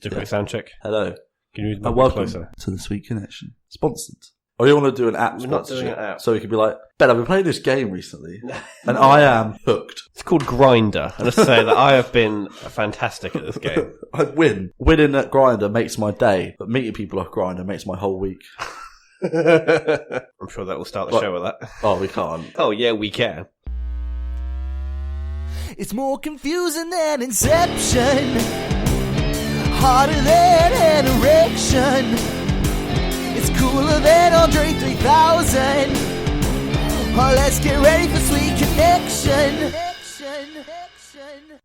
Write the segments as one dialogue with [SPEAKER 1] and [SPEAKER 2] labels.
[SPEAKER 1] Do a quick sound check.
[SPEAKER 2] Hello.
[SPEAKER 1] Can you
[SPEAKER 2] And welcome
[SPEAKER 1] closer?
[SPEAKER 2] to the Sweet Connection. Sponsored. Or you want to do an app
[SPEAKER 1] We're not
[SPEAKER 2] sponsorship?
[SPEAKER 1] doing an app.
[SPEAKER 2] So we could be like, Ben, I've been playing this game recently, and I am hooked.
[SPEAKER 1] It's called Grinder. And I say that I have been fantastic at this game.
[SPEAKER 2] I win. Winning at Grindr makes my day, but meeting people at Grindr makes my whole week.
[SPEAKER 1] I'm sure that will start the show with that.
[SPEAKER 2] Oh, we can't.
[SPEAKER 1] Oh, yeah, we can.
[SPEAKER 3] It's more confusing than Inception, harder than an erection. It's cooler than Andre 3000. Oh, let's get ready for Sweet Connection.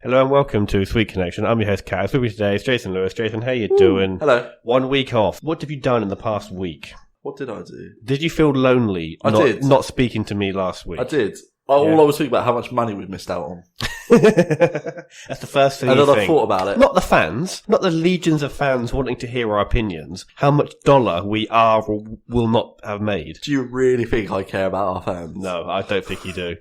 [SPEAKER 1] Hello and welcome to Sweet Connection. I'm your host, Kat. With me today is Jason Lewis. Jason, how you doing?
[SPEAKER 2] Hello.
[SPEAKER 1] 1 week off. What have you done in the past week?
[SPEAKER 2] What did I do?
[SPEAKER 1] Did you feel lonely?
[SPEAKER 2] I did.
[SPEAKER 1] Not speaking to me last week.
[SPEAKER 2] I did. All I was thinking about how much money we've missed out on.
[SPEAKER 1] That's the first thing
[SPEAKER 2] And
[SPEAKER 1] you
[SPEAKER 2] then I
[SPEAKER 1] think.
[SPEAKER 2] thought about it.
[SPEAKER 1] Not the fans, not the legions of fans wanting to hear our opinions. How much dollar we are or will not have made.
[SPEAKER 2] Do you really think I care about our fans?
[SPEAKER 1] No, I don't think you do.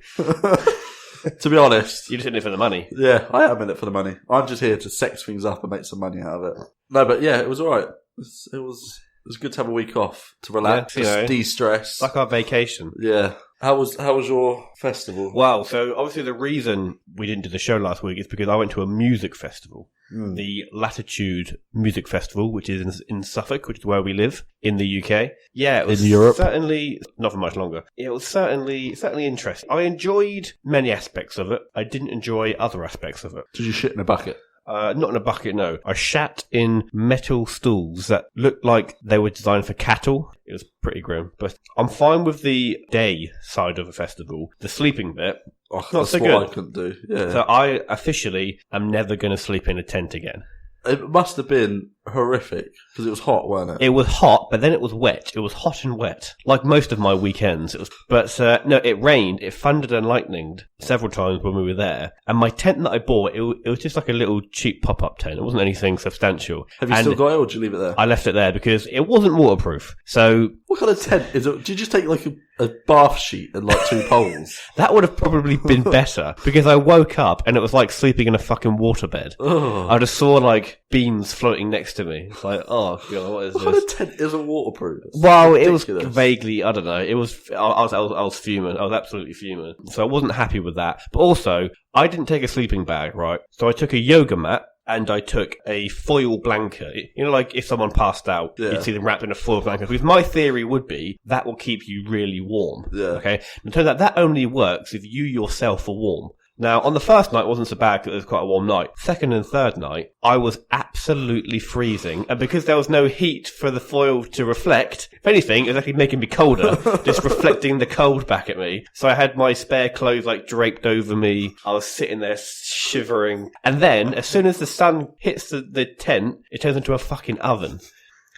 [SPEAKER 2] To be honest.
[SPEAKER 1] You're just in it for the money.
[SPEAKER 2] Yeah, I am in it for the money. I'm just here to sex things up and make some money out of it. No, but yeah, it was alright. It was good to have a week off, to relax,
[SPEAKER 1] Yeah,
[SPEAKER 2] de-stress.
[SPEAKER 1] It's like our vacation.
[SPEAKER 2] Yeah. How was your festival?
[SPEAKER 1] Well, so obviously the reason we didn't do the show last week is because I went to a music festival. The Latitude Music Festival, which is in Suffolk, which is where we live, in the UK. Yeah, it was
[SPEAKER 2] in Europe.
[SPEAKER 1] Certainly, not for much longer. It was certainly interesting. I enjoyed many aspects of it. I didn't enjoy other aspects of it.
[SPEAKER 2] Did you shit in a bucket?
[SPEAKER 1] Not in a bucket, no. I shat in metal stools that looked like they were designed for cattle. It was pretty grim. But I'm fine with the day side of the festival. The sleeping bit, not
[SPEAKER 2] that's
[SPEAKER 1] so
[SPEAKER 2] what
[SPEAKER 1] good.
[SPEAKER 2] I couldn't do. Yeah.
[SPEAKER 1] So I officially am never going to sleep in a tent again.
[SPEAKER 2] It must have been horrific because it was hot, wasn't it?
[SPEAKER 1] It was hot, but then it was wet. It was hot and wet, like most of my weekends. It was, but no, it rained. It thundered and lightninged several times when we were there. And my tent that I bought, it was just like a little cheap pop-up tent. It wasn't anything substantial.
[SPEAKER 2] Have you still got it, or did you leave it there?
[SPEAKER 1] I left it there because it wasn't waterproof. So
[SPEAKER 2] What kind of tent is it? Did you just take like a bath sheet and like two poles?
[SPEAKER 1] that would have probably been better because I woke up and it was like sleeping in a fucking waterbed.
[SPEAKER 2] Oh.
[SPEAKER 1] I just saw like beans floating next to me. It's like, oh god, what is
[SPEAKER 2] What kind
[SPEAKER 1] this?
[SPEAKER 2] of tent isn't waterproof? It's
[SPEAKER 1] Well, it was
[SPEAKER 2] ridiculous.
[SPEAKER 1] vaguely, I don't know. It was, I was fuming. I was absolutely fuming. So I wasn't happy with that. But also, I didn't take a sleeping bag, right? So I took a yoga mat and I took a foil blanket. You know, like if someone passed out,
[SPEAKER 2] Yeah.
[SPEAKER 1] you'd see them wrapped in a foil blanket. Because my theory would be that will keep you really warm.
[SPEAKER 2] Yeah.
[SPEAKER 1] Okay. And it turns out that only works if you yourself are warm. Now, on the first night, it wasn't so bad because it was quite a warm night. Second and third night, I was absolutely freezing. And because there was no heat for the foil to reflect, if anything, it was actually making me colder, just reflecting the cold back at me. So I had my spare clothes like draped over me. I was sitting there shivering. And then, as soon as the sun hits the tent, it turns into a fucking oven.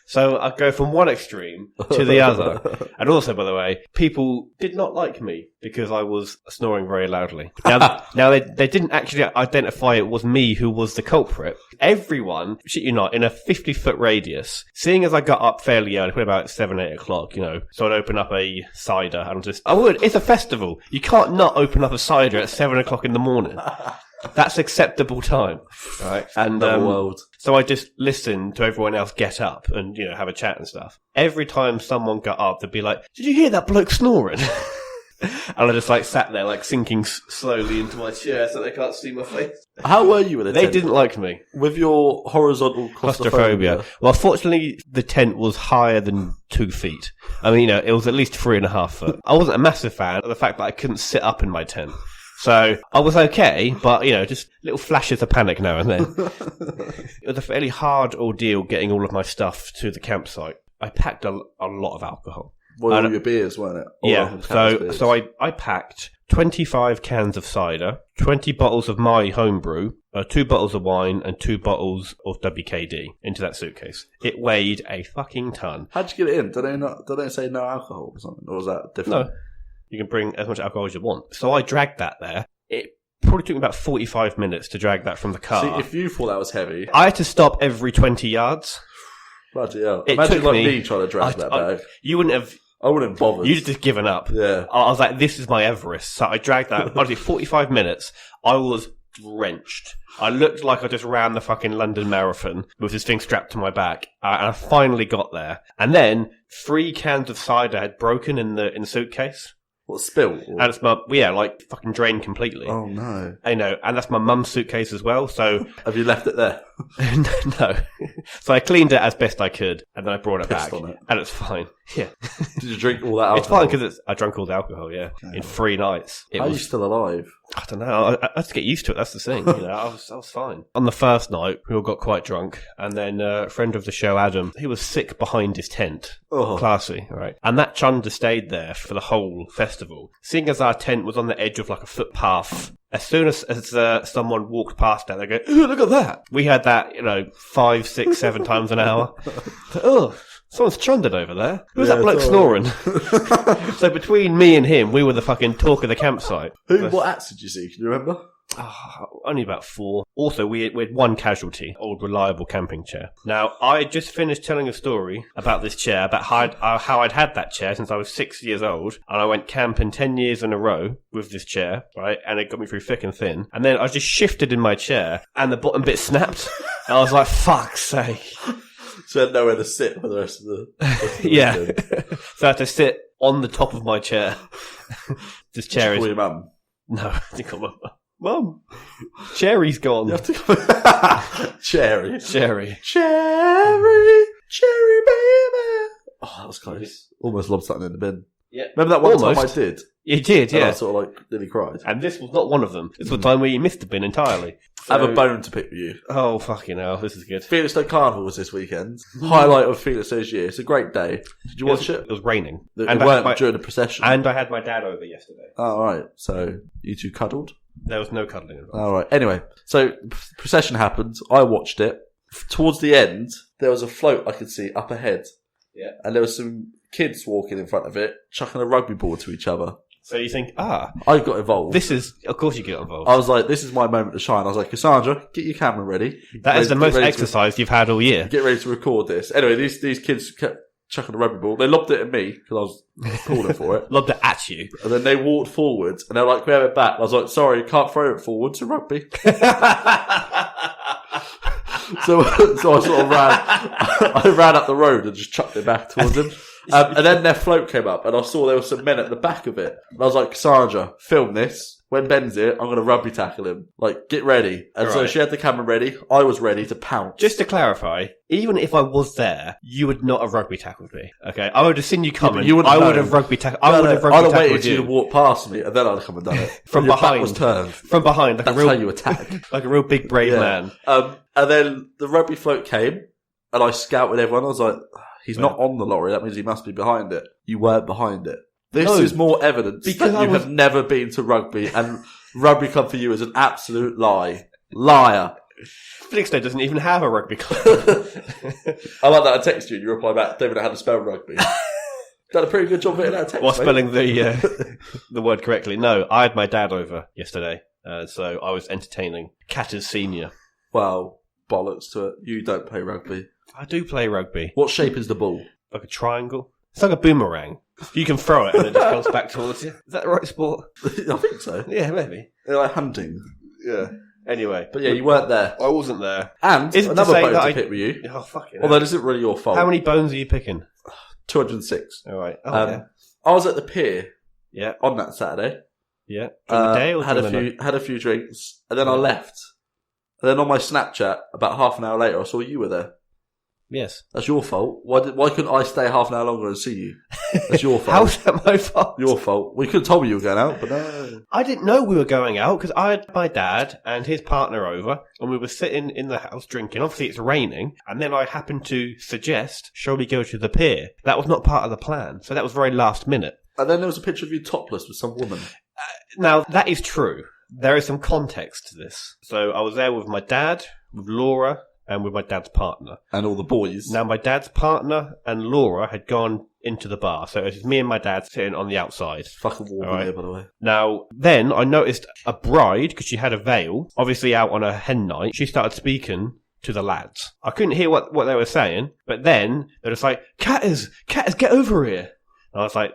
[SPEAKER 1] So I go from one extreme to the other. And also, by the way, people did not like me because I was snoring very loudly. Now they didn't actually identify it was me who was the culprit. Everyone, shit you not, in a 50-foot radius, seeing as I got up fairly early, probably about 7, 8 o'clock, you know, so I'd open up a cider and it's a festival. You can't not open up a cider at 7 o'clock in the morning. That's acceptable time, right? And
[SPEAKER 2] world.
[SPEAKER 1] so I just listened to everyone else get up and, you know, have a chat and stuff. Every time someone got up, they'd be like, "Did you hear that bloke snoring?" And I just like sat there, like sinking slowly into my chair so they can't see my face.
[SPEAKER 2] How were you with the
[SPEAKER 1] They
[SPEAKER 2] tent?
[SPEAKER 1] didn't like me.
[SPEAKER 2] With your horizontal claustrophobia.
[SPEAKER 1] Well, fortunately, the tent was higher than 2 feet. I mean, you know, it was at least 3.5 foot. I wasn't a massive fan of the fact that I couldn't sit up in my tent. So I was okay, but, you know, just little flashes of panic now and then. It was a fairly hard ordeal getting all of my stuff to the campsite. I packed a lot of alcohol.
[SPEAKER 2] Well, all your beers, weren't it? All
[SPEAKER 1] Yeah,
[SPEAKER 2] Uncle Cat's beers.
[SPEAKER 1] so I packed 25 cans of cider, 20 bottles of my homebrew, 2 bottles of wine, and 2 bottles of WKD into that suitcase. It weighed a fucking ton.
[SPEAKER 2] How'd you get it in? Do they say no alcohol or something? Or was that different?
[SPEAKER 1] No. You can bring as much alcohol as you want. So I dragged that there. It probably took me about 45 minutes to drag that from the car.
[SPEAKER 2] See, if you thought that was heavy,
[SPEAKER 1] I had to stop every 20 yards.
[SPEAKER 2] bloody hell.
[SPEAKER 1] It
[SPEAKER 2] Imagine
[SPEAKER 1] took
[SPEAKER 2] like
[SPEAKER 1] me-
[SPEAKER 2] me trying to drag that bag.
[SPEAKER 1] You wouldn't have...
[SPEAKER 2] I wouldn't have bothered.
[SPEAKER 1] You'd have just given up.
[SPEAKER 2] Yeah.
[SPEAKER 1] I was like, this is my Everest. So I dragged that. Honestly, 45 minutes. I was drenched. I looked like I just ran the fucking London Marathon with this thing strapped to my back. And I finally got there. And then 3 cans of cider had broken in the suitcase.
[SPEAKER 2] What, spill?
[SPEAKER 1] And it's like fucking drained completely.
[SPEAKER 2] Oh no.
[SPEAKER 1] I know, and that's my mum's suitcase as well, so...
[SPEAKER 2] Have you left it there?
[SPEAKER 1] No. So I cleaned it as best I could, and then I brought it
[SPEAKER 2] Pissed
[SPEAKER 1] back.
[SPEAKER 2] on it.
[SPEAKER 1] And it's fine. Yeah.
[SPEAKER 2] Did you drink all that alcohol?
[SPEAKER 1] It's fine because I drank all the alcohol, yeah. In 3 nights.
[SPEAKER 2] How are you still alive?
[SPEAKER 1] I don't know. I had to get used to it. That's the thing. I was fine. On the first night, we all got quite drunk, and then a friend of the show, Adam, he was sick behind his tent.
[SPEAKER 2] Oh.
[SPEAKER 1] Classy, right? And that chunder stayed there for the whole festival. Seeing as our tent was on the edge of like a footpath, as soon as someone walked past that, they go, "Ooh, look at that!" We had that, 5, 6, 7 times an hour. Oh. Someone's chundered over there. Who's that bloke snoring? So between me and him, we were the fucking talk of the campsite.
[SPEAKER 2] What acts did you see? Can you remember?
[SPEAKER 1] Only about 4. Also, we had 1 casualty, old reliable camping chair. Now, I had just finished telling a story about this chair, about how I'd had that chair since I was 6 years old, and I went camping 10 years in a row with this chair, right? And it got me through thick and thin. And then I just shifted in my chair, and the bottom bit snapped. And I was like, fuck's sake.
[SPEAKER 2] So you had nowhere to sit for the rest of the
[SPEAKER 1] yeah. So I had to sit on the top of my chair. This chair is...
[SPEAKER 2] Call your mum?
[SPEAKER 1] No, I think I'm Mum. Cherry's gone.
[SPEAKER 2] You have to Cherry.
[SPEAKER 1] Cherry,
[SPEAKER 2] baby. Oh, that was close. Almost lobbed something in the bin.
[SPEAKER 1] Yeah.
[SPEAKER 2] Remember that one
[SPEAKER 1] Almost.
[SPEAKER 2] time I did?
[SPEAKER 1] You did, yeah.
[SPEAKER 2] And I sort of nearly cried.
[SPEAKER 1] And this was not one of them. This was the time where you missed the bin entirely.
[SPEAKER 2] I have a bone to pick with you.
[SPEAKER 1] Oh, fucking hell. This is good.
[SPEAKER 2] Felixstowe Carnival was this weekend. Highlight of Felixstowe's year. It's a great day. Did you watch it?
[SPEAKER 1] It was raining.
[SPEAKER 2] It weren't during the procession.
[SPEAKER 1] And I had my dad over yesterday.
[SPEAKER 2] Oh, right. So you two cuddled?
[SPEAKER 1] There was no cuddling involved.
[SPEAKER 2] All right. Anyway, so procession happened. I watched it. Towards the end, there was a float I could see up ahead.
[SPEAKER 1] Yeah.
[SPEAKER 2] And there was some kids walking in front of it, chucking a rugby ball to each other.
[SPEAKER 1] So you think,
[SPEAKER 2] I got involved.
[SPEAKER 1] Of course you get involved.
[SPEAKER 2] I was like, this is my moment to shine. I was like, Cassandra, get your camera ready.
[SPEAKER 1] That is the most exercise you've had all year.
[SPEAKER 2] Get ready to record this. Anyway, these kids kept chucking a rugby ball. They lobbed it at me because I was calling for it.
[SPEAKER 1] Lobbed it at you.
[SPEAKER 2] And then they walked forwards and they're like, grab it back. And I was like, sorry, can't throw it forwards to rugby. So I sort of ran up the road and just chucked it back towards them. And then their float came up and I saw there were some men at the back of it. And I was like, Cassandra, film this. When Ben's here, I'm going to rugby tackle him. Like, get ready. And so she had the camera ready. I was ready to pounce.
[SPEAKER 1] Just to clarify, even if I was there, you would not have rugby tackled me. Okay? I would have seen you coming. I would have rugby tackled you.
[SPEAKER 2] I'd have waited for you to walk past me and then I'd have come and done it.
[SPEAKER 1] From
[SPEAKER 2] your
[SPEAKER 1] behind.
[SPEAKER 2] back was turned.
[SPEAKER 1] From behind.
[SPEAKER 2] That's how you attack.
[SPEAKER 1] Like a real big brave man.
[SPEAKER 2] And then the rugby float came and I scouted everyone. I was like, he's not on the lorry. That means he must be behind it. You weren't behind it. This is more evidence that you have never been to rugby and rugby club for you is an absolute lie. Liar.
[SPEAKER 1] Felixstowe doesn't even have a rugby club.
[SPEAKER 2] I like that I text you and you reply back, David, how to spell rugby. Done a pretty good job of it in that text.
[SPEAKER 1] While spelling the word correctly. No, I had my dad over yesterday, so I was entertaining Catters Senior.
[SPEAKER 2] Well, bollocks to it. You don't play rugby.
[SPEAKER 1] I do play rugby.
[SPEAKER 2] What shape is the ball?
[SPEAKER 1] Like a triangle. It's like a boomerang. You can throw it and it just comes back towards you. Is that the right sport?
[SPEAKER 2] I think so.
[SPEAKER 1] Yeah, maybe.
[SPEAKER 2] They're like hunting.
[SPEAKER 1] Yeah. Anyway.
[SPEAKER 2] But yeah, you weren't there.
[SPEAKER 1] I wasn't there.
[SPEAKER 2] And another bone to pick with you.
[SPEAKER 1] Oh, fucking
[SPEAKER 2] Although this isn't really your fault.
[SPEAKER 1] How many bones are you picking?
[SPEAKER 2] 206.
[SPEAKER 1] All right. Oh, yeah.
[SPEAKER 2] I was at the pier.
[SPEAKER 1] Yeah.
[SPEAKER 2] On that Saturday.
[SPEAKER 1] Yeah. During the day or
[SPEAKER 2] had a few drinks, and then I left. And then on my Snapchat, about half an hour later, I saw you were there.
[SPEAKER 1] Yes.
[SPEAKER 2] That's your fault. Why couldn't I stay half an hour longer and see you? That's your fault.
[SPEAKER 1] How's that my fault?
[SPEAKER 2] Your fault. Well, you could have told me you were going out, but no.
[SPEAKER 1] I didn't know we were going out because I had my dad and his partner over and we were sitting in the house drinking. Obviously it's raining and then I happened to suggest, shall we go to the pier? That was not part of the plan. So that was very last minute.
[SPEAKER 2] And then there was a picture of you topless with some woman.
[SPEAKER 1] Now, that is true. There is some context to this. So I was there with my dad, with Laura, and with my dad's partner.
[SPEAKER 2] And all the boys.
[SPEAKER 1] Now, my dad's partner and Laura had gone into the bar. So it was me and my dad sitting on the outside.
[SPEAKER 2] It's fucking warm here, by the way.
[SPEAKER 1] Now, then I noticed a bride, because she had a veil, obviously out on her hen night. She started speaking to the lads. I couldn't hear what they were saying, but then they were just like, Catters, get over here. And I was like,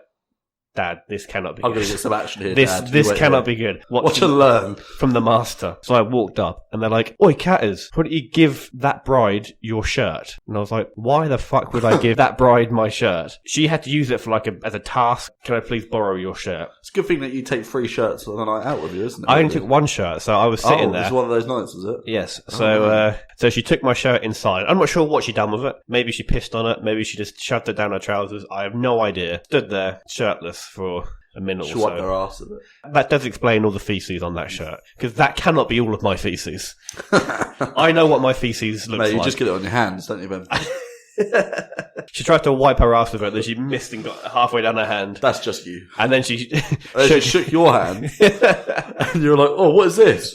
[SPEAKER 1] Dad, this cannot be
[SPEAKER 2] I'm
[SPEAKER 1] good.
[SPEAKER 2] going to get some action here,
[SPEAKER 1] This
[SPEAKER 2] Dad.
[SPEAKER 1] this cannot be good.
[SPEAKER 2] Watch and learn.
[SPEAKER 1] From the master. So I walked up and they're like, "Oi, Catters, why don't you give that bride your shirt?" And I was like, "Why the fuck would I give that bride my shirt? She had to use it for as a task. Can I please borrow your shirt?"
[SPEAKER 2] It's a good thing that you take 3 shirts on a night out with you, isn't it?
[SPEAKER 1] I only took one shirt, so I was sitting there.
[SPEAKER 2] It was one of those nights, was it?
[SPEAKER 1] Yes. So she took my shirt inside. I'm not sure what she done with it. Maybe she pissed on it. Maybe she just shoved it down her trousers. I have no idea. Stood there shirtless for a minute
[SPEAKER 2] She
[SPEAKER 1] or so.
[SPEAKER 2] wiped her ass with it.
[SPEAKER 1] That does explain all the feces on that shirt, because that cannot be all of my feces. I know what my feces looks
[SPEAKER 2] Mate, you
[SPEAKER 1] like.
[SPEAKER 2] just get it on your hands, don't you, Ben?
[SPEAKER 1] She tried to wipe her ass with it, then she missed and got halfway down her hand.
[SPEAKER 2] That's just you.
[SPEAKER 1] And then she
[SPEAKER 2] She shook your hand, and you were like, "Oh, what is this?"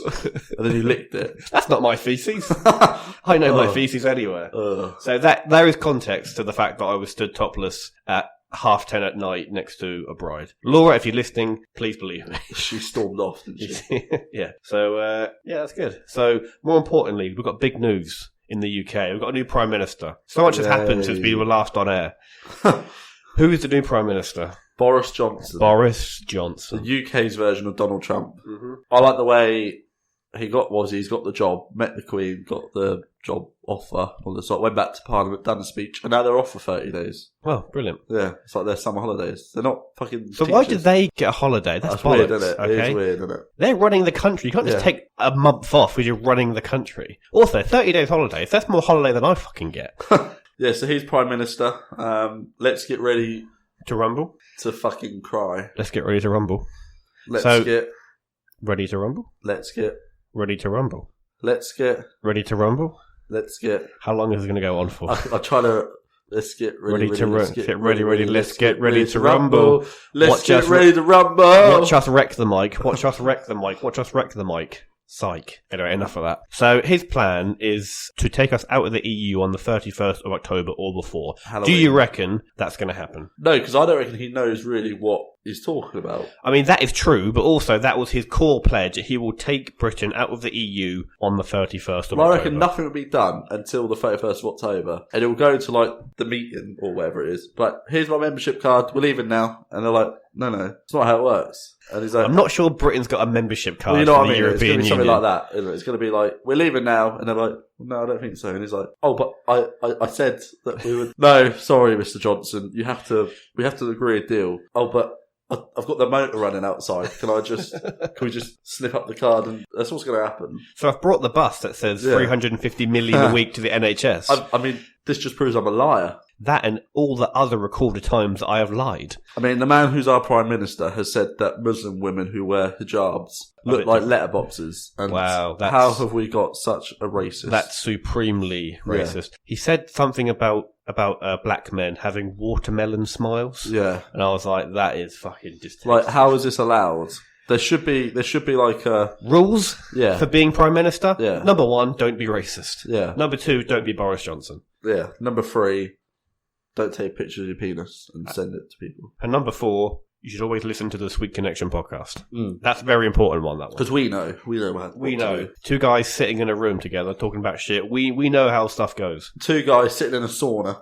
[SPEAKER 2] And then you licked it.
[SPEAKER 1] That's not my feces. I know my feces anywhere. So there is context to the fact that I was stood topless at 10:30 at night next to a bride. Laura, if you're listening, please believe me.
[SPEAKER 2] She stormed off, didn't she?
[SPEAKER 1] Yeah. So, that's good. So, more importantly, we've got big news in the UK. We've got a new Prime Minister. So much has happened since we were last on air. Who is the new Prime Minister?
[SPEAKER 2] Boris Johnson.
[SPEAKER 1] Boris Johnson.
[SPEAKER 2] The UK's version of Donald Trump.
[SPEAKER 1] Mm-hmm.
[SPEAKER 2] I like the way he's got the job, met the Queen, got the job offer on the side, went back to Parliament, done a speech, and now they're off for 30 days.
[SPEAKER 1] Well, brilliant.
[SPEAKER 2] Yeah, it's like their summer holidays. They're not fucking
[SPEAKER 1] So
[SPEAKER 2] teachers.
[SPEAKER 1] why did they get a holiday? That's
[SPEAKER 2] weird,
[SPEAKER 1] bollocks,
[SPEAKER 2] isn't it?
[SPEAKER 1] okay?
[SPEAKER 2] It is weird, isn't it?
[SPEAKER 1] They're running the country. You can't just take a month off because you're running the country. Also, 30 days holidays. That's more holiday than I fucking get.
[SPEAKER 2] Yeah, so he's Prime Minister. Let's get ready
[SPEAKER 1] To rumble?
[SPEAKER 2] to fucking cry.
[SPEAKER 1] Let's get ready to rumble.
[SPEAKER 2] Let's get
[SPEAKER 1] Ready to rumble?
[SPEAKER 2] Ready
[SPEAKER 1] to rumble?
[SPEAKER 2] Let's get
[SPEAKER 1] Ready to rumble?
[SPEAKER 2] Let's get.
[SPEAKER 1] How long is it going to go on for?
[SPEAKER 2] I try to. Let's get ready.
[SPEAKER 1] Let's get ready to
[SPEAKER 2] rumble.
[SPEAKER 1] rumble.
[SPEAKER 2] Let's get ready to rumble.
[SPEAKER 1] Watch us wreck the mic. Watch us wreck the mic. Watch us wreck the mic. Psych. Anyway, enough of that. So his plan is to take us out of the EU on the 31st of October or before.
[SPEAKER 2] Halloween.
[SPEAKER 1] Do you reckon that's going to happen?
[SPEAKER 2] No, because I don't reckon he knows really what he's talking about.
[SPEAKER 1] I mean, that is true, but also that was his core pledge. He will take Britain out of the EU on the 31st of October.
[SPEAKER 2] I reckon nothing will be done until the 31st of October. And it will go to, like, the meeting or whatever it is. But here's my membership card. We're leaving now. And they're like, no, it's not how it works. And he's like,
[SPEAKER 1] I'm not sure Britain's got a membership card
[SPEAKER 2] well, you know
[SPEAKER 1] for
[SPEAKER 2] what I
[SPEAKER 1] the
[SPEAKER 2] mean? It's
[SPEAKER 1] European
[SPEAKER 2] going to be
[SPEAKER 1] Union.
[SPEAKER 2] something like that. Isn't it? It's going to be like, we're leaving now. And they're like, no, I don't think so. And he's like, oh, but I said that we would. No, sorry, Mr. Johnson. We have to agree a deal. Oh, but I've got the motor running outside. Can we just snip up the card? And that's what's going to happen.
[SPEAKER 1] So I've brought the bus that says 350 million a week to the NHS.
[SPEAKER 2] I mean, this just proves I'm a liar.
[SPEAKER 1] That and all the other recorded times I have lied.
[SPEAKER 2] I mean, the man who's our Prime Minister has said that Muslim women who wear hijabs look like letterboxes. And
[SPEAKER 1] wow,
[SPEAKER 2] how have we got such a racist?
[SPEAKER 1] That's supremely racist. Yeah. He said something about black men having watermelon smiles.
[SPEAKER 2] Yeah.
[SPEAKER 1] And I was like, that is fucking just
[SPEAKER 2] like, how is this allowed? There should be like
[SPEAKER 1] rules for being Prime Minister.
[SPEAKER 2] Yeah.
[SPEAKER 1] Number 1, don't be racist.
[SPEAKER 2] Yeah.
[SPEAKER 1] Number 2, don't be Boris Johnson.
[SPEAKER 2] Yeah. Number 3, don't take pictures of your penis and send it to people.
[SPEAKER 1] And number 4, you should always listen to the Sweet Connection podcast. That's a very important one, that one.
[SPEAKER 2] Because we know.
[SPEAKER 1] We know. 2 guys sitting in a room together talking about shit. We know how stuff goes.
[SPEAKER 2] 2 guys sitting in a sauna.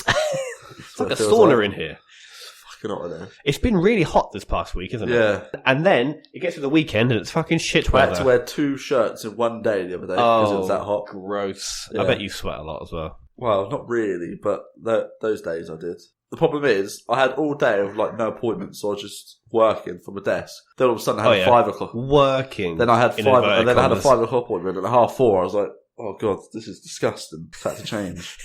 [SPEAKER 1] It's like a sauna in here.
[SPEAKER 2] Fucking hot in there.
[SPEAKER 1] It's been really hot this past week, isn't it?
[SPEAKER 2] Yeah.
[SPEAKER 1] And then it gets to the weekend and it's fucking shit weather.
[SPEAKER 2] I had to wear 2 shirts in one day the other day because it was that hot.
[SPEAKER 1] Gross.
[SPEAKER 2] Yeah.
[SPEAKER 1] I bet you sweat a lot as well.
[SPEAKER 2] Well, not really, but those days I did. The problem is, I had all day of no appointments, so I was just working from a desk. Then all of a sudden I had 5 o'clock.
[SPEAKER 1] Working.
[SPEAKER 2] Then I had 5, and then I had a 5 o'clock appointment, and at 4:30 I was like, oh god, this is disgusting. It's had to change.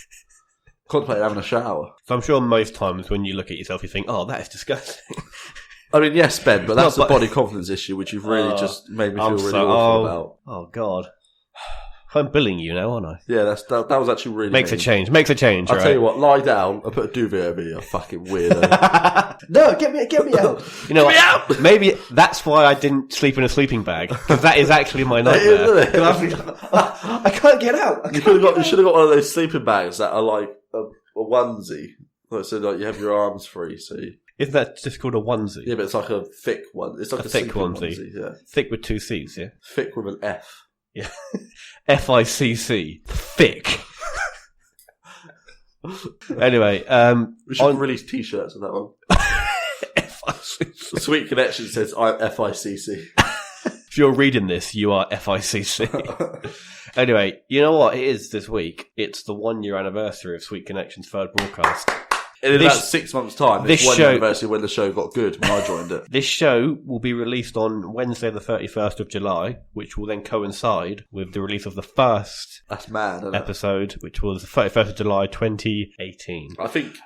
[SPEAKER 2] Contemplated having a shower.
[SPEAKER 1] So I'm sure most times when you look at yourself, you think, oh, that is disgusting.
[SPEAKER 2] I mean, yes, Ben, but that's a body confidence issue, which you've really just made me feel really awful about.
[SPEAKER 1] Oh god. I'm billing you now, aren't I?
[SPEAKER 2] Yeah, that was actually really
[SPEAKER 1] Makes
[SPEAKER 2] mean.
[SPEAKER 1] a change.
[SPEAKER 2] I'll tell you what, lie down and put a duvet over you, fucking weirdo.
[SPEAKER 1] No, get me out. You know, what? Maybe that's why I didn't sleep in a sleeping bag, because that is actually my nightmare. I can't get out.
[SPEAKER 2] You should have got one of those sleeping bags that are like a onesie. So you have your arms free, so
[SPEAKER 1] Isn't that just called a onesie?
[SPEAKER 2] Yeah, but it's like a thick one. It's like a
[SPEAKER 1] thick onesie.
[SPEAKER 2] Yeah.
[SPEAKER 1] Thick with 2 C's, yeah?
[SPEAKER 2] Thick with an F.
[SPEAKER 1] Yeah. FICC. Thick. Anyway,
[SPEAKER 2] we should release t-shirts of that one.
[SPEAKER 1] FICC.
[SPEAKER 2] Sweet Connection says, I'm FICC.
[SPEAKER 1] If you're reading this, you are FICC. Anyway, you know what it is this week? It's the 1 year anniversary of Sweet Connection's third broadcast.
[SPEAKER 2] In about 6 months' time,
[SPEAKER 1] this
[SPEAKER 2] it's 1
[SPEAKER 1] show-
[SPEAKER 2] year anniversary when the show got good, when I joined it.
[SPEAKER 1] This show will be released on Wednesday the 31st of July, which will then coincide with the release of the first
[SPEAKER 2] That's mad, isn't it?
[SPEAKER 1] episode, which was the 31st of July 2018.
[SPEAKER 2] I think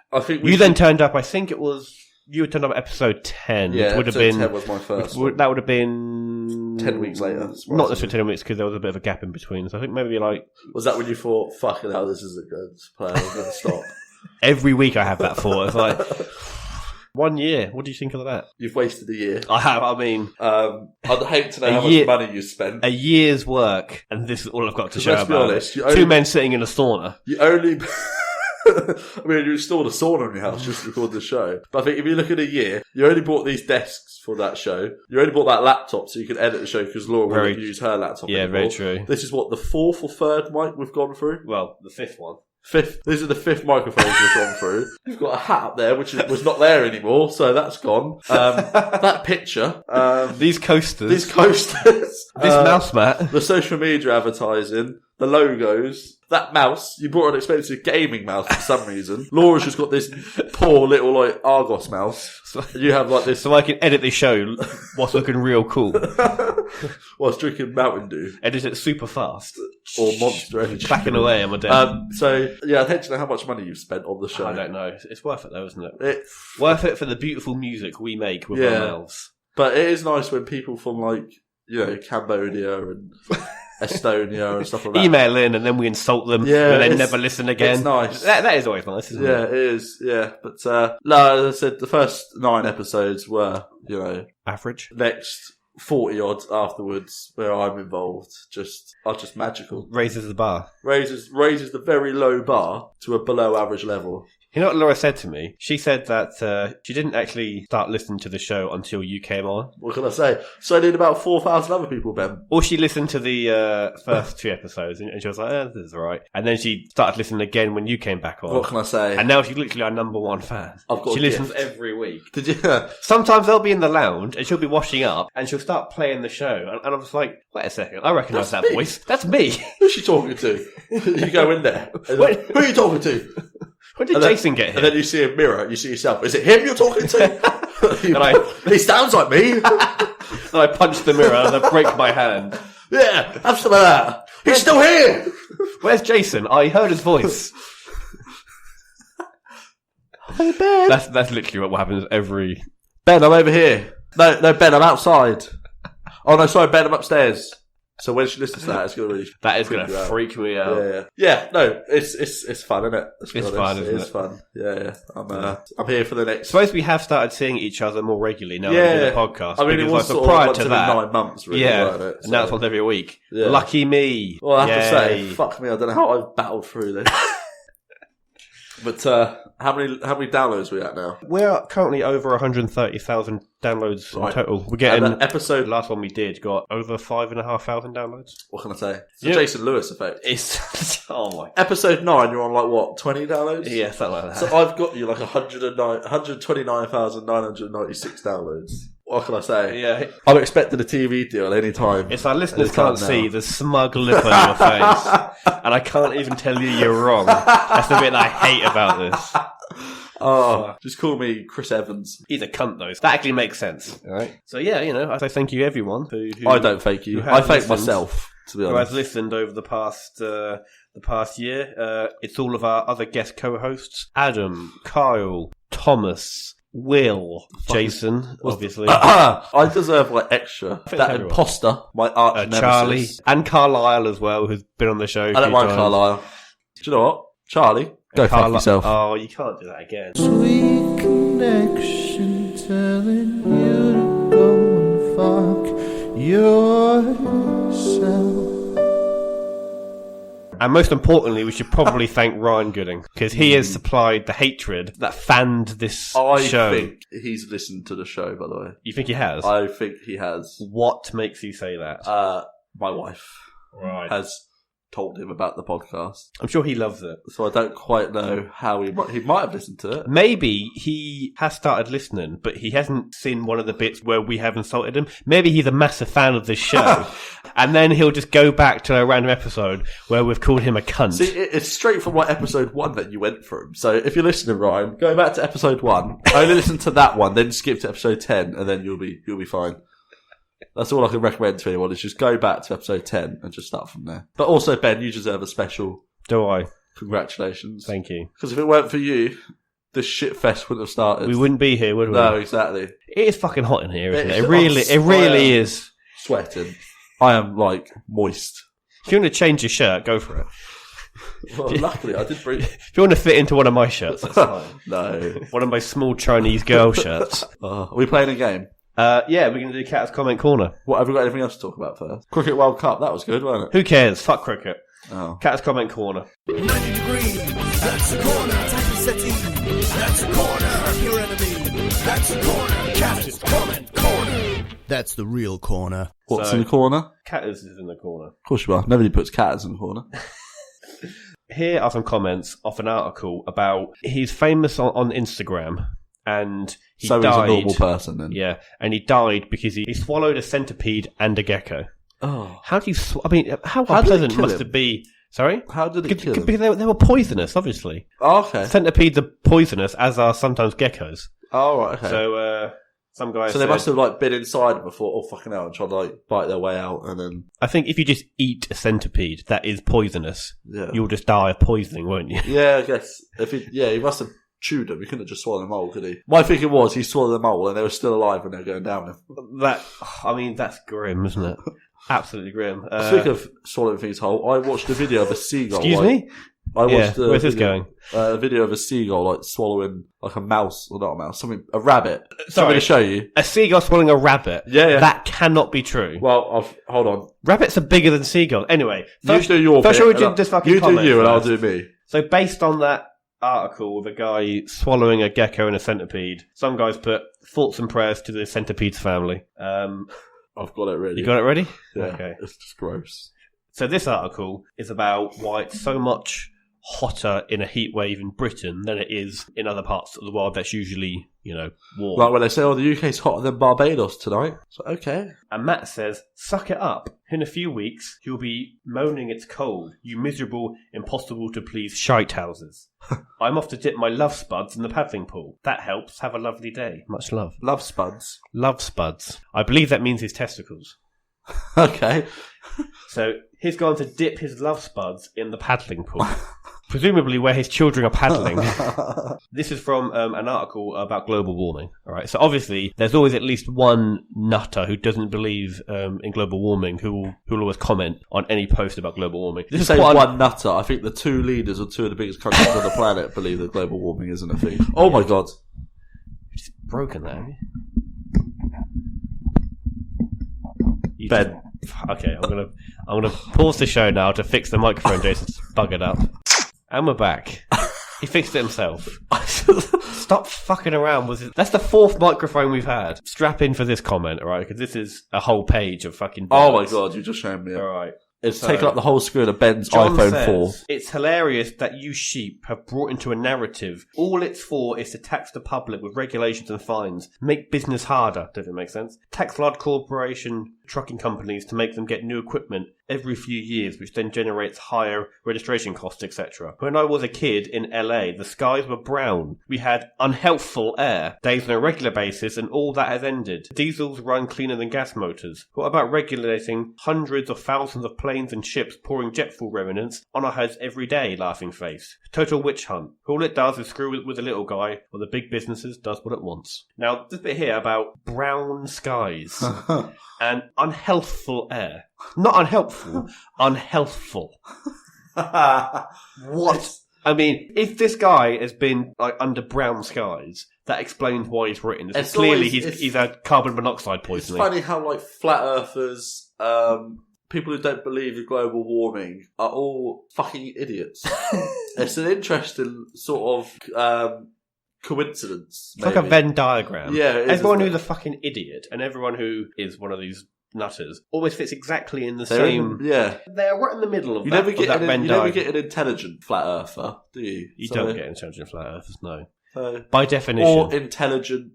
[SPEAKER 1] You then turned up, I think it was... You would turn up at episode 10.
[SPEAKER 2] Yeah,
[SPEAKER 1] Which would have
[SPEAKER 2] episode
[SPEAKER 1] been
[SPEAKER 2] 10 was my first one.
[SPEAKER 1] That would have been
[SPEAKER 2] 10 weeks later.
[SPEAKER 1] Not necessarily 10 weeks because there was a bit of a gap in between. So I think maybe like
[SPEAKER 2] Was that when you thought, fucking hell, this isn't good play, I'm going to stop?
[SPEAKER 1] every week I have that thought. It's like 1 year. What do you think of that?
[SPEAKER 2] You've wasted a year.
[SPEAKER 1] I have. I mean,
[SPEAKER 2] I'd hate to know
[SPEAKER 1] A
[SPEAKER 2] how
[SPEAKER 1] year-
[SPEAKER 2] much money you spent.
[SPEAKER 1] a year's work, and this is all I've got to show
[SPEAKER 2] Let's be
[SPEAKER 1] about
[SPEAKER 2] honest,
[SPEAKER 1] it.
[SPEAKER 2] you only-
[SPEAKER 1] Two men sitting in a sauna.
[SPEAKER 2] You only... I mean, you installed a sauna in your house just to record the show. But I think if you look at a year, you only bought these desks for that show. You only bought that laptop so you could edit the show because Laura
[SPEAKER 1] Very-
[SPEAKER 2] wouldn't use her laptop
[SPEAKER 1] Yeah,
[SPEAKER 2] anymore.
[SPEAKER 1] very true.
[SPEAKER 2] This is what, the fourth or third mic we've gone through?
[SPEAKER 1] Well, the fifth one.
[SPEAKER 2] Fifth. These are the fifth microphones we've gone through. You've got a hat up there, which was not there anymore, so that's gone. That picture.
[SPEAKER 1] These coasters.
[SPEAKER 2] These coasters.
[SPEAKER 1] This mouse mat.
[SPEAKER 2] The social media advertising. The logos. That mouse. You bought an expensive gaming mouse for some reason. Laura's just got this poor little, like, Argos mouse.
[SPEAKER 1] So,
[SPEAKER 2] You have, like, this...
[SPEAKER 1] so I can edit the show whilst looking real cool.
[SPEAKER 2] whilst drinking Mountain Dew.
[SPEAKER 1] Edit it super fast.
[SPEAKER 2] Or Monster Energy.
[SPEAKER 1] Backing away on my desk.
[SPEAKER 2] So, yeah, I'd hate to know how much money you've spent on the show.
[SPEAKER 1] I don't know. It's worth it though, isn't it?
[SPEAKER 2] It's...
[SPEAKER 1] Worth it for the beautiful music we make with
[SPEAKER 2] Yeah.
[SPEAKER 1] our mouths.
[SPEAKER 2] But it is nice when people from, like, you know, Cambodia and Estonia and stuff like that.
[SPEAKER 1] Email in and then we insult them
[SPEAKER 2] Yeah,
[SPEAKER 1] and then
[SPEAKER 2] it's-
[SPEAKER 1] never listen again.
[SPEAKER 2] it's nice.
[SPEAKER 1] That is always nice, isn't
[SPEAKER 2] Yeah,
[SPEAKER 1] it?
[SPEAKER 2] it is. Yeah, but no, as I said, the first 9 episodes were, you know,
[SPEAKER 1] Average.
[SPEAKER 2] next 40 odd afterwards where I'm involved are just magical.
[SPEAKER 1] Raises the bar.
[SPEAKER 2] Raises the very low bar to a below average level.
[SPEAKER 1] You know what Laura said to me? She said that she didn't actually start listening to the show until you came on.
[SPEAKER 2] What can I say? So did about 4,000 other people, Ben.
[SPEAKER 1] Or she listened to the first 2 episodes and she was like, this is alright. And then she started listening again when you came back on.
[SPEAKER 2] What can I say?
[SPEAKER 1] And now she's literally our number one fan.
[SPEAKER 2] I've got
[SPEAKER 1] She
[SPEAKER 2] a
[SPEAKER 1] listens
[SPEAKER 2] gift.
[SPEAKER 1] every week.
[SPEAKER 2] Did you?
[SPEAKER 1] Sometimes they'll be in the lounge and she'll be washing up and she'll start playing the show. And I'm just like, wait a second, I recognise that
[SPEAKER 2] That's me.
[SPEAKER 1] voice. That's me.
[SPEAKER 2] Who's she talking to? You go in there. And
[SPEAKER 1] Wait.
[SPEAKER 2] who are you talking to?
[SPEAKER 1] When did
[SPEAKER 2] And then-
[SPEAKER 1] Jason get here?
[SPEAKER 2] And then you see a mirror, you see yourself. Is it him you're talking to?
[SPEAKER 1] And
[SPEAKER 2] He sounds like me.
[SPEAKER 1] And I punch the mirror and I break my hand.
[SPEAKER 2] Yeah, have some of that. He's still here.
[SPEAKER 1] Where's Jason? I heard his voice.
[SPEAKER 2] Hey, Ben.
[SPEAKER 1] That's literally what happens every...
[SPEAKER 2] Ben, I'm over here. No, Ben, I'm outside. Oh, no, sorry, Ben, I'm upstairs. So when she listens to that, it's going to really...
[SPEAKER 1] That is going
[SPEAKER 2] you
[SPEAKER 1] to
[SPEAKER 2] out.
[SPEAKER 1] freak me out.
[SPEAKER 2] Yeah, no, it's fun, isn't it? Let's be
[SPEAKER 1] It's
[SPEAKER 2] honest.
[SPEAKER 1] fun, isn't
[SPEAKER 2] It's
[SPEAKER 1] it?
[SPEAKER 2] fun. Yeah. I'm here for the next...
[SPEAKER 1] I suppose we have started seeing each other more regularly now
[SPEAKER 2] Yeah.
[SPEAKER 1] we do the podcast.
[SPEAKER 2] I mean, it
[SPEAKER 1] because,
[SPEAKER 2] was
[SPEAKER 1] like,
[SPEAKER 2] sort of
[SPEAKER 1] prior
[SPEAKER 2] once
[SPEAKER 1] to
[SPEAKER 2] every
[SPEAKER 1] that,
[SPEAKER 2] 9 months, really,
[SPEAKER 1] yeah,
[SPEAKER 2] wasn't it?
[SPEAKER 1] and now it's once every week.
[SPEAKER 2] Yeah.
[SPEAKER 1] Lucky me.
[SPEAKER 2] Well, I have to say,
[SPEAKER 1] Yay.
[SPEAKER 2] fuck me, I don't know how I've battled through this. But how many downloads are we at now?
[SPEAKER 1] We're currently over 130,000 downloads in
[SPEAKER 2] Right.
[SPEAKER 1] total. We're getting...
[SPEAKER 2] And that episode,
[SPEAKER 1] The last one we did got over 5,500 downloads.
[SPEAKER 2] what can I say? It's the
[SPEAKER 1] Yeah.
[SPEAKER 2] Jason Lewis effect.
[SPEAKER 1] It's... oh my...
[SPEAKER 2] Episode 9, you're on like what, 20 downloads?
[SPEAKER 1] Yeah, something like that.
[SPEAKER 2] So I've got you like 129,996 downloads. What can I say?
[SPEAKER 1] Yeah.
[SPEAKER 2] I'm expecting a TV deal any time.
[SPEAKER 1] It's our listeners
[SPEAKER 2] Any time
[SPEAKER 1] can't see
[SPEAKER 2] now.
[SPEAKER 1] the smug lip on your face. And I can't even tell you you're wrong. That's the bit that I hate about this.
[SPEAKER 2] Oh, just call me Chris Evans.
[SPEAKER 1] He's a cunt, though. That actually makes sense. All right. So, yeah, you know, I say thank you, everyone. Who
[SPEAKER 2] I don't fake you.
[SPEAKER 1] who
[SPEAKER 2] I
[SPEAKER 1] has
[SPEAKER 2] fake
[SPEAKER 1] listened.
[SPEAKER 2] myself, to be
[SPEAKER 1] Who has
[SPEAKER 2] honest.
[SPEAKER 1] listened over the past year. It's all of our other guest co-hosts. Adam, Kyle, Thomas, Will, Jason, obviously.
[SPEAKER 2] I deserve like extra.
[SPEAKER 1] think
[SPEAKER 2] That
[SPEAKER 1] everyone.
[SPEAKER 2] imposter, my arch nemesis.
[SPEAKER 1] Charlie, and Carlyle as well, who's been on the show.
[SPEAKER 2] I don't mind Carlisle. Do you know what? Charlie, go fuck yourself.
[SPEAKER 1] Oh, you can't do that again.
[SPEAKER 3] Sweet connection telling you to go and fuck yourself.
[SPEAKER 1] And most importantly, we should probably thank Ryan Gooding, because he has supplied the hatred that fanned this
[SPEAKER 2] I
[SPEAKER 1] show.
[SPEAKER 2] think he's listened to the show, by the way.
[SPEAKER 1] You think he has?
[SPEAKER 2] I think he has.
[SPEAKER 1] What makes you say that?
[SPEAKER 2] My wife
[SPEAKER 1] Right.
[SPEAKER 2] has told him about the podcast.
[SPEAKER 1] I'm sure he loves it.
[SPEAKER 2] So I don't quite know how he might have listened to it.
[SPEAKER 1] Maybe he has started listening, but he hasn't seen one of the bits where we have insulted him. Maybe he's a massive fan of this show, and then he'll just go back to a random episode where we've called him a cunt.
[SPEAKER 2] See, it's straight from like episode 1 that you went through. So if you're listening, Ryan, go back to episode 1, only listen to that one, then skip to episode 10, and then you'll be fine. That's all I can recommend to anyone, is just go back to episode 10 and just start from there. But also, Ben, you deserve a special
[SPEAKER 1] Do I?
[SPEAKER 2] congratulations.
[SPEAKER 1] Thank you.
[SPEAKER 2] Because if it weren't for you, this shit fest wouldn't have started.
[SPEAKER 1] We wouldn't be here, would we?
[SPEAKER 2] No, exactly.
[SPEAKER 1] It is fucking hot in here, isn't it?
[SPEAKER 2] It's-
[SPEAKER 1] It really is.
[SPEAKER 2] Sweating. I am, like, moist.
[SPEAKER 1] If you want to change your shirt, go for it.
[SPEAKER 2] Well, luckily, I did bring...
[SPEAKER 1] If you want to fit into one of my shirts, that's fine.
[SPEAKER 2] No.
[SPEAKER 1] One of my small Chinese girl shirts.
[SPEAKER 2] Are we playing a game?
[SPEAKER 1] Yeah, we're going to do Cat's Comment Corner.
[SPEAKER 2] What, have we got anything else to talk about first? Cricket World Cup, that was good, wasn't it?
[SPEAKER 1] Who cares? Fuck cricket.
[SPEAKER 2] Oh.
[SPEAKER 1] Cat's Comment Corner.
[SPEAKER 4] 90 degrees, that's a corner. Type of settee, that's a corner. Hurt your enemy, that's a corner. Cat's Comment Corner. That's the real corner.
[SPEAKER 2] What's
[SPEAKER 1] So-
[SPEAKER 2] in the corner?
[SPEAKER 1] Catters is in the corner.
[SPEAKER 2] Of course you are. Nobody puts cats in the corner.
[SPEAKER 1] Here are some comments off an article about he's famous on Instagram and he
[SPEAKER 2] So
[SPEAKER 1] died.
[SPEAKER 2] he's a normal person then.
[SPEAKER 1] Yeah, and he died because he swallowed a centipede and a gecko.
[SPEAKER 2] Oh.
[SPEAKER 1] How do you? I mean, how
[SPEAKER 2] How did it
[SPEAKER 1] unpleasant
[SPEAKER 2] kill
[SPEAKER 1] must
[SPEAKER 2] him?
[SPEAKER 1] it be? Sorry,
[SPEAKER 2] How did it kill him?
[SPEAKER 1] because they were poisonous, obviously.
[SPEAKER 2] Oh, okay.
[SPEAKER 1] Centipedes are poisonous, as are sometimes geckos.
[SPEAKER 2] Oh, right, okay.
[SPEAKER 1] So some guys.
[SPEAKER 2] So they
[SPEAKER 1] said,
[SPEAKER 2] must have like been inside before, oh fucking hell, and tried to like bite their way out, and then
[SPEAKER 1] I think if you just eat a centipede that is poisonous,
[SPEAKER 2] yeah,
[SPEAKER 1] you'll just die of poisoning, won't you?
[SPEAKER 2] yeah, I guess if he must have chewed them. He couldn't have just swallowed them whole, could he? My thinking was he swallowed them whole, and they were still alive when they were going down.
[SPEAKER 1] That's grim, isn't it? Absolutely grim.
[SPEAKER 2] Speaking of swallowing things whole, I watched a video of a seagull.
[SPEAKER 1] Excuse me?
[SPEAKER 2] I watched
[SPEAKER 1] Yeah, where's this going?
[SPEAKER 2] A video of a seagull like swallowing like a mouse, or not a mouse, a rabbit.
[SPEAKER 1] Sorry.
[SPEAKER 2] Something to show you.
[SPEAKER 1] A seagull swallowing a rabbit.
[SPEAKER 2] Yeah.
[SPEAKER 1] That cannot be true.
[SPEAKER 2] Well, hold on.
[SPEAKER 1] Rabbits are bigger than seagulls. Anyway, first,
[SPEAKER 2] you do your
[SPEAKER 1] first
[SPEAKER 2] bit,
[SPEAKER 1] shall we do
[SPEAKER 2] and
[SPEAKER 1] this fucking
[SPEAKER 2] you do
[SPEAKER 1] comment
[SPEAKER 2] you, and I'll
[SPEAKER 1] first?
[SPEAKER 2] do me.
[SPEAKER 1] So based on that article with a guy swallowing a gecko and a centipede, some guys put thoughts and prayers to the centipede's family.
[SPEAKER 2] I've got it ready.
[SPEAKER 1] You got it ready?
[SPEAKER 2] Yeah,
[SPEAKER 1] Okay.
[SPEAKER 2] it's just gross.
[SPEAKER 1] So this article is about why it's so much hotter in a heat wave in Britain than it is in other parts of the world that's usually, warm.
[SPEAKER 2] Like when they say, oh, the UK's hotter than Barbados tonight. So, okay.
[SPEAKER 1] And Matt says, suck it up. In a few weeks, you'll be moaning it's cold, you miserable, impossible to please shite houses. I'm off to dip my love spuds in the paddling pool. That helps. Have a lovely day. Much love.
[SPEAKER 2] Love spuds.
[SPEAKER 1] Love spuds. I believe that means his testicles.
[SPEAKER 2] Okay.
[SPEAKER 1] So he's gone to dip his love spuds in the paddling pool. Presumably where his children are paddling. This is from an article about global warming. All right. So obviously, there's always at least one nutter who doesn't believe in global warming who will always comment on any post about global warming.
[SPEAKER 2] You say one nutter. I think the two leaders of two of the biggest countries on the planet believe that global warming isn't a thing. Oh my god.
[SPEAKER 1] It's broken that, have you?
[SPEAKER 2] Ben.
[SPEAKER 1] Okay, I'm gonna pause the show now to fix the microphone. Jason's buggered up. And we're back. He fixed it himself. Stop fucking around with it. That's the fourth microphone we've had. Strap in for this comment, alright? Because this is a whole page of fucking
[SPEAKER 2] Oh my
[SPEAKER 1] bullets.
[SPEAKER 2] god, you just showed me it.
[SPEAKER 1] Alright.
[SPEAKER 2] It's
[SPEAKER 1] So-
[SPEAKER 2] taken up the whole screen of Ben's
[SPEAKER 1] John
[SPEAKER 2] iPhone
[SPEAKER 1] says,
[SPEAKER 2] 4.
[SPEAKER 1] it's hilarious that you sheep have brought into a narrative. All it's for is to tax the public with regulations and fines. Make business harder. Does it make sense? Tax large corporation trucking companies to make them get new equipment every few years, which then generates higher registration costs, etc. When I was a kid in LA, the skies were brown. We had unhealthful air, days on a regular basis, and all that has ended. Diesels run cleaner than gas motors. What about regulating hundreds of thousands of planes and ships pouring jet fuel remnants on our heads every day, laughing face? Total witch hunt. All it does is screw with the little guy, while the big businesses does what it wants. Now, this bit here about brown skies and unhealthful air. Not unhelpful, unhealthful. What? I mean, if this guy has been like under brown skies, that explains why he's written this.
[SPEAKER 2] It's
[SPEAKER 1] Clearly,
[SPEAKER 2] always-
[SPEAKER 1] he's had carbon monoxide
[SPEAKER 2] It's
[SPEAKER 1] poisoning.
[SPEAKER 2] funny how like flat earthers, people who don't believe in global warming are all fucking idiots. It's an interesting sort of coincidence.
[SPEAKER 1] It's like a
[SPEAKER 2] maybe.
[SPEAKER 1] Venn diagram.
[SPEAKER 2] Yeah, it is,
[SPEAKER 1] Everyone
[SPEAKER 2] isn't
[SPEAKER 1] who's
[SPEAKER 2] it?
[SPEAKER 1] a fucking idiot and everyone who is one of these nutters always fits exactly in the
[SPEAKER 2] They're
[SPEAKER 1] same.
[SPEAKER 2] yeah.
[SPEAKER 1] They're right in the middle of
[SPEAKER 2] You
[SPEAKER 1] that.
[SPEAKER 2] never
[SPEAKER 1] of
[SPEAKER 2] get
[SPEAKER 1] that Venn
[SPEAKER 2] you never
[SPEAKER 1] diagram.
[SPEAKER 2] get an intelligent flat earther, do you?
[SPEAKER 1] You don't get intelligent flat earthers, no.
[SPEAKER 2] So,
[SPEAKER 1] By definition.
[SPEAKER 2] or intelligent,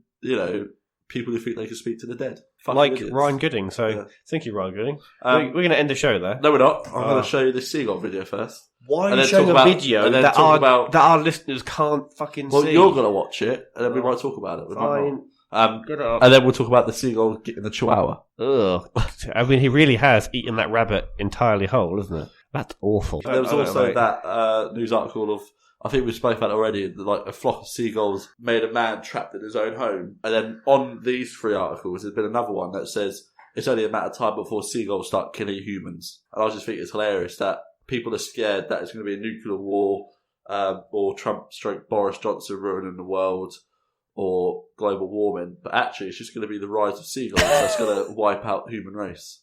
[SPEAKER 2] people who think they can speak to the dead. Fucking
[SPEAKER 1] Like
[SPEAKER 2] idiots.
[SPEAKER 1] Ryan Gooding. So,
[SPEAKER 2] Yeah.
[SPEAKER 1] thank you, Ryan Gooding.
[SPEAKER 2] Um,
[SPEAKER 1] we're going to end the show there.
[SPEAKER 2] No, we're not. I'm
[SPEAKER 1] Oh.
[SPEAKER 2] going to show you this seagull video first.
[SPEAKER 1] Why are
[SPEAKER 2] and
[SPEAKER 1] you
[SPEAKER 2] then
[SPEAKER 1] showing
[SPEAKER 2] talk
[SPEAKER 1] a
[SPEAKER 2] about-
[SPEAKER 1] video
[SPEAKER 2] and then
[SPEAKER 1] that
[SPEAKER 2] talk about-
[SPEAKER 1] our listeners can't fucking
[SPEAKER 2] Well,
[SPEAKER 1] see?
[SPEAKER 2] you're going to watch it, and then we might talk about it. We might
[SPEAKER 1] Fine.
[SPEAKER 2] not.
[SPEAKER 1] Get up.
[SPEAKER 2] And then we'll talk about the seagull getting the chihuahua.
[SPEAKER 1] Ugh. I mean, he really has eaten that rabbit entirely whole, isn't it? That's awful.
[SPEAKER 2] There was
[SPEAKER 1] I don't
[SPEAKER 2] also
[SPEAKER 1] know.
[SPEAKER 2] that news article of, I think we spoke about it already, that, like a flock of seagulls made a man trapped in his own home. And then on these 3 articles, there's been another one that says it's only a matter of time before seagulls start killing humans. And I just think it's hilarious that people are scared that it's going to be a nuclear war, or Trump/Boris Johnson ruining the world, or global warming. But actually, it's just going to be the rise of seagulls that's going to wipe out the human race.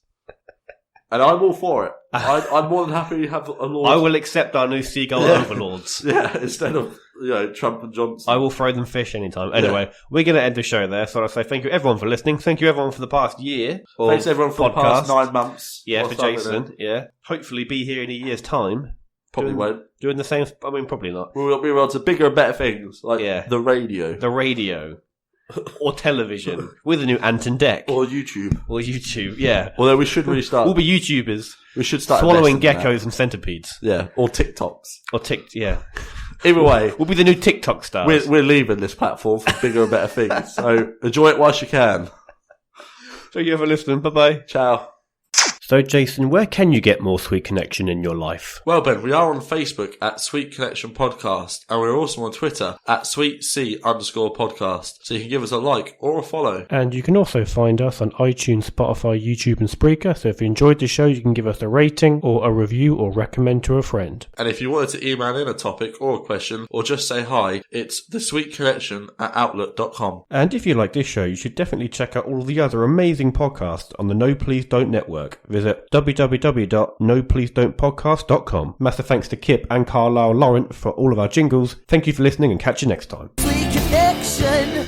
[SPEAKER 2] And I'm all for it. I'm more than happy to have a law.
[SPEAKER 1] I will accept our new seagull overlords.
[SPEAKER 2] Yeah, instead of Trump and Johnson.
[SPEAKER 1] I will throw them fish anytime. Anyway, we're going to end the show there. So I'll say thank you everyone for listening. Thank you everyone for the past year.
[SPEAKER 2] Thanks everyone for the past
[SPEAKER 1] podcast.
[SPEAKER 2] 9 months.
[SPEAKER 1] Yeah,
[SPEAKER 2] Whilst
[SPEAKER 1] for
[SPEAKER 2] I've been
[SPEAKER 1] Jason. Yeah. Hopefully be here in a year's time.
[SPEAKER 2] Probably won't.
[SPEAKER 1] Doing the same. I mean, probably not.
[SPEAKER 2] We'll be on to bigger and better things, like
[SPEAKER 1] Yeah.
[SPEAKER 2] the radio.
[SPEAKER 1] The radio. Or television. With a new Anton Deck.
[SPEAKER 2] Or YouTube.
[SPEAKER 1] Or YouTube. Yeah.
[SPEAKER 2] Although we should really start.
[SPEAKER 1] We'll be YouTubers.
[SPEAKER 2] We should start
[SPEAKER 1] Swallowing
[SPEAKER 2] investing in
[SPEAKER 1] geckos and centipedes.
[SPEAKER 2] that. Yeah, or TikToks.
[SPEAKER 1] Or yeah.
[SPEAKER 2] Either way,
[SPEAKER 1] We'll be the new TikTok stars.
[SPEAKER 2] we're leaving this platform for bigger and better things. So enjoy it whilst you can.
[SPEAKER 1] Thank you for listening. Bye-bye.
[SPEAKER 2] Ciao.
[SPEAKER 1] So, Jason, where can you get more Sweet Connection in your life?
[SPEAKER 2] Well, Ben, we are on Facebook at Sweet Connection Podcast, and we're also on Twitter at SweetC_podcast. So you can give us a like or a follow.
[SPEAKER 1] And you can also find us on iTunes, Spotify, YouTube, and Spreaker. So if you enjoyed the show, you can give us a rating or a review or recommend to a friend.
[SPEAKER 2] And if you wanted to email in a topic or a question or just say hi, it's thesweetconnection@outlook.com.
[SPEAKER 1] And if you like this show, you should definitely check out all the other amazing podcasts on the No Please Don't network. Visit www.nopleasedon'tpodcast.com. Massive thanks to CIPP and Carlyle Laurent for all of our jingles. Thank you for listening and catch you next time.
[SPEAKER 3] Sweet connection.